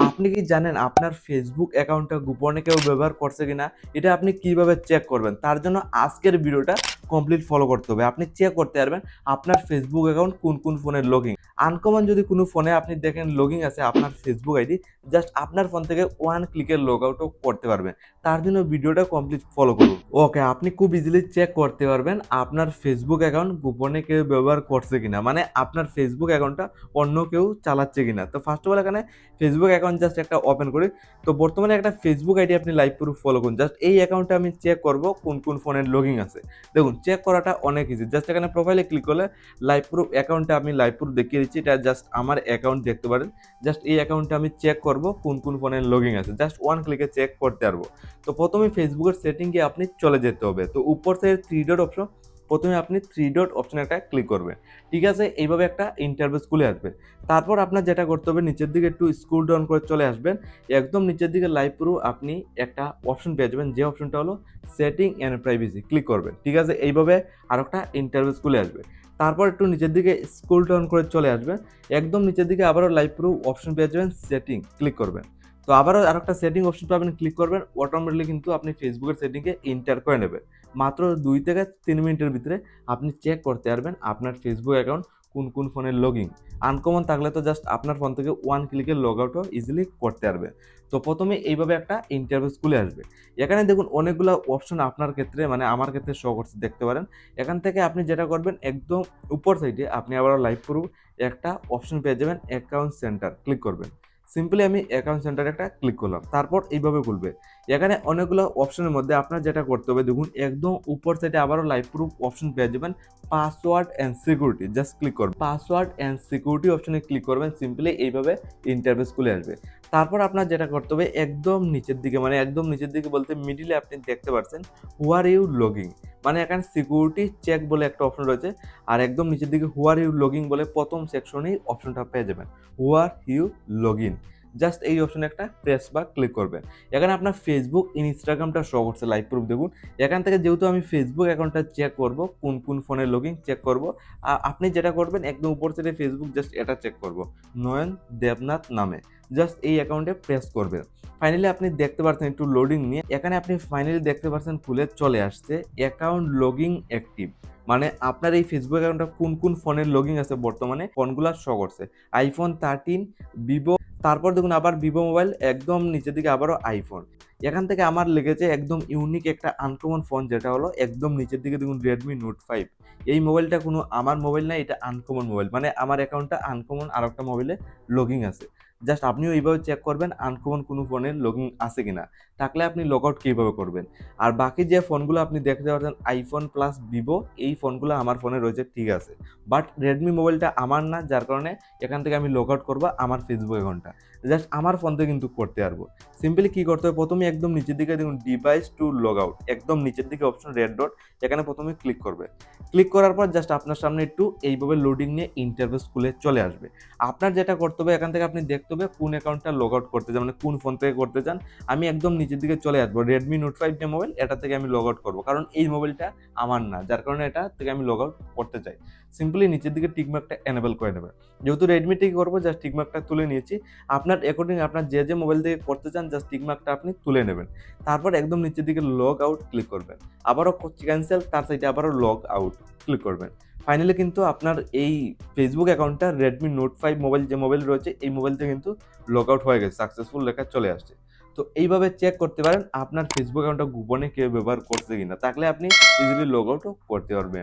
আপনি কি জানেন আপনার ফেসবুক অ্যাকাউন্টটা গোপনে কেউ ব্যবহার করছে কিনা? এটা আপনি কিভাবে চেক করবেন? তার জন্য আজকের ভিডিওটা কমপ্লিট ফলো করতে হবে। আপনি চেক করতে পারবেন আপনার ফেসবুক অ্যাকাউন্ট কোন কোন ফোনে লগইন। আনকমন যদি কোনো ফোনে আপনি দেখেন লগইন আছে আপনার ফেসবুক আইডি, জাস্ট আপনার ফোন থেকে ওয়ান ক্লিকে লগ আউটও করতে পারবেন। তার জন্য ভিডিওটা কমপ্লিট ফলো করুন। ওকে, আপনি খুব ইজিলি চেক করতে পারবেন আপনার ফেসবুক অ্যাকাউন্ট গোপনে কেউ ব্যবহার করছে কিনা, মানে আপনার ফেসবুক অ্যাকাউন্টটা অন্য কেউ চালাচ্ছে কিনা। তো ফার্স্ট অফ অল এখানে ফেসবুক অ্যাকাউন্ট জাস্ট একটা ওপেন করি। তো বর্তমানে একটা ফেসবুক আইডি আপনি লাইভ প্রুফ ফলো করুন। জাস্ট এই অ্যাকাউন্টে আমি চেক করব কোন কোন ফোনের লগইন আছে। দেখুন চেক করাটা অনেক ইজি। জাস্ট এখানে প্রোফাইলে ক্লিক করলে লাইভ প্রুফ অ্যাকাউন্টে আমি লাইভ প্রুফ দেখিয়ে দিচ্ছি। এটা জাস্ট আমার অ্যাকাউন্ট দেখতে পারেন। জাস্ট এই অ্যাকাউন্টে আমি চেক করব কোন কোন ফোনের লগইন আছে। জাস্ট ওয়ান ক্লিকে চেক করতে পারবো। তো প্রথমে ফেসবুকের সেটিংয়ে আপনি চলে যেতে হবে। তো উপর থেকে থ্রি ডট অপশন, প্রথমে আপনি থ্রি ডট অপশনে একটা ক্লিক করবেন। ঠিক আছে, এইভাবে একটা ইন্টারফেস খুলে আসবে। তারপর আপনার যেটা করতে হবে, নিচের দিকে একটু স্ক্রল ডাউন করে চলে আসবেন। একদম নিচের দিকে লাইভ প্রুফ আপনি একটা অপশন পেয়ে যাবেন, যে অপশনটা হলো সেটিং অ্যান্ড প্রাইভেসি। ক্লিক করবেন। ঠিক আছে, এইভাবে আরেকটা ইন্টারফেস খুলে আসবে। তারপর একটু নিচের দিকে স্ক্রল ডাউন করে চলে আসবেন। একদম নিচের দিকে আবারও লাইভ প্রুফ অপশন পেয়ে যাবেন, সেটিং ক্লিক করবেন। তো আবারও আরেকটা সেটিং অপশন পাবেন, ক্লিক করবেন। অটোমেটিক্যালি কিন্তু আপনি ফেসবুকের সেটিংয়ে এন্টার করে নেবেন। মাত্র 2 থেকে 3 মিনিটের ভিতরে আপনি চেক করতে পারবেন আপনার ফেসবুক অ্যাকাউন্ট কোন কোন ফোনের লগইন। আনকমন থাকলে তো জাস্ট আপনার ফোন থেকে ওয়ান ক্লিকে লগ আউটও ইজিলি করতে পারবেন। তো প্রথমে এইভাবে একটা ইন্টারফেস খুলে আসবে। এখানে দেখুন অনেকগুলো অপশন আপনার ক্ষেত্রে, মানে আমার ক্ষেত্রে শো করছে, দেখতে পারেন। এখান থেকে আপনি যেটা করবেন, একদম উপর সাইডে আপনি আবার লাইভ প্রুফ একটা অপশন পেয়ে যাবেন, অ্যাকাউন্ট সেন্টার ক্লিক করবেন। সিম্পলি আমি অ্যাকাউন্ট সেন্টারে একটা ক্লিক করলাম। তারপর এইভাবে খুলবে। এখানে অনেকগুলো অপশনের মধ্যে আপনার যেটা করতে হবে, দেখুন একদম উপর সাইডে আবারও লাইভ প্রুফ অপশন পেয়ে যাবেন, password and security. Just click করবেন, পাসওয়ার্ড অ্যান্ড সিকিউরিটি অপশনে ক্লিক করবেন। সিম্পলি এইভাবে ইন্টারফেস খুলে আসবে। তারপর আপনার যেটা করতে হবে, একদম নিচের দিকে, মানে একদম নিচের দিকে বলতে মিডিলে আপনি দেখতে পাচ্ছেন হু আর ইউ লগিং, মানে এখানে সিকিউরিটি চেক বলে একটা অপশন রয়েছে। আর একদম নিচের দিকে হু আর ইউ লগিং বলে প্রথম সেকশনেই অপশনটা পেয়ে যাবেন, হু আর ইউ লগইন। জাস্ট এই অপশনে একটা প্রেস বা ক্লিক করবেন। এখানে আপনার ফেসবুক ইনস্টাগ্রামটা শো করছে লাইভ প্রুফ, দেখুন। এখান থেকে যেহেতু আমি ফেসবুক অ্যাকাউন্টটা চেক করব, কোন কোন ফোনে লগইন চেক করব, আপনি যেটা করবেন একদম উপর থেকে ফেসবুক জাস্ট এটা চেক করব, নয়ন দেবনাথ নামে। জাস্ট এই অ্যাকাউন্টে প্রেস করবেন। ফাইনালি আপনি দেখতে পাচ্ছেন একটু লোডিং নিয়ে, এখানে আপনি ফাইনালি দেখতে পাচ্ছেন খুলে চলে আসছে অ্যাকাউন্ট লগিং অ্যাক্টিভ। মানে আপনার এই ফেসবুক অ্যাকাউন্টটা কোন কোন ফোনের লগিং আছে বর্তমানে, ফোনগুলো শো করছে। আইফোন 13, ভিভো, তারপর দেখুন আবার ভিভো মোবাইল, একদম নিচের দিকে আবারও আইফোন। এখান থেকে আমার লেগেছে একদম ইউনিক একটা আনকমন ফোন, যেটা হলো একদম নিচের দিকে দেখুন রেডমি নোট 5। এই মোবাইলটা কোনো আমার মোবাইল না, এটা আনকমন মোবাইল, মানে আমার অ্যাকাউন্টটা আনকমন আর একটা মোবাইলে লগিং আছে। জাস্ট আপনিও এইভাবে চেক করবেন আনকমন কোনো ফোনের লগিং আছে কিনা, থাকলে আপনি লগ আউট কীভাবে করবেন। আর বাকি যে ফোনগুলো আপনি দেখতে পাচ্ছেন আইফোন প্লাস ভিভো, এই ফোনগুলো আমার ফোনে রয়েছে, ঠিক আছে। বাট রেডমি মোবাইলটা আমার না, যার কারণে এখান থেকে আমি লগ আউট করবো আমার ফেসবুক অ্যাকাউন্টটা। জাস্ট আমার ফোন থেকে কিন্তু করতে পারবো। সিম্পলি কী করতে হবে, প্রথমে একদম নিচের দিকে দেখুন ডিভাইস টু লগ আউট, একদম নিচের দিকে অপশন রেড ডট, এখানে প্রথমে ক্লিক করবে। ক্লিক করার পর জাস্ট আপনার সামনে একটু এইভাবে লোডিং নিয়ে ইন্টারফেস খুলে চলে আসবে। আপনার যেটা করতে হবে, এখান থেকে আপনি দেখতে হবে কোন অ্যাকাউন্টটা লগ আউট করতে চান, মানে কোন ফোন থেকে করতে চান। আমি একদম নিচের দিকে চলে আসবো, রেডমি নোট 5 যে মোবাইল, এটা থেকে আমি লগ আউট করবো, কারণ এই মোবাইলটা আমার না, যার কারণে এটা থেকে আমি লগ আউট করতে চাই। সিম্পলি নিচের দিকে টিকমার্কটা এনেবল করে নেবে। যেহেতু রেডমি থেকে করবো, জাস্ট টিকমার্কটা তুলে নিয়েছি। আপনার অ্যাকর্ডিং আপনার যে মোবাইল থেকে করতে চান, জাস্ট টিকমার্কটা আপনি তুলে নেবেন। তারপর একদম নিচের দিকে লগ আউট ক্লিক করবেন। আবারও ক্যান্সেল, তার সাইডে আবারও লগ আউট ক্লিক করবেন। ফাইনালি কিন্তু আপনার এই ফেসবুক অ্যাকাউন্টটা রেডমি নোট 5 মোবাইল যে মোবাইল রয়েছে, এই মোবাইল থেকে কিন্তু লগ আউট হয়ে গেছে, সাকসেসফুল লেখা চলে আসছে। তো এইভাবে চেক করতে পারেন আপনার ফেসবুক অ্যাকাউন্টটা গোপনে কেউ ব্যবহার করছে কিনা, থাকলে আপনি ইজিলি লগ আউটও করতে পারবেন।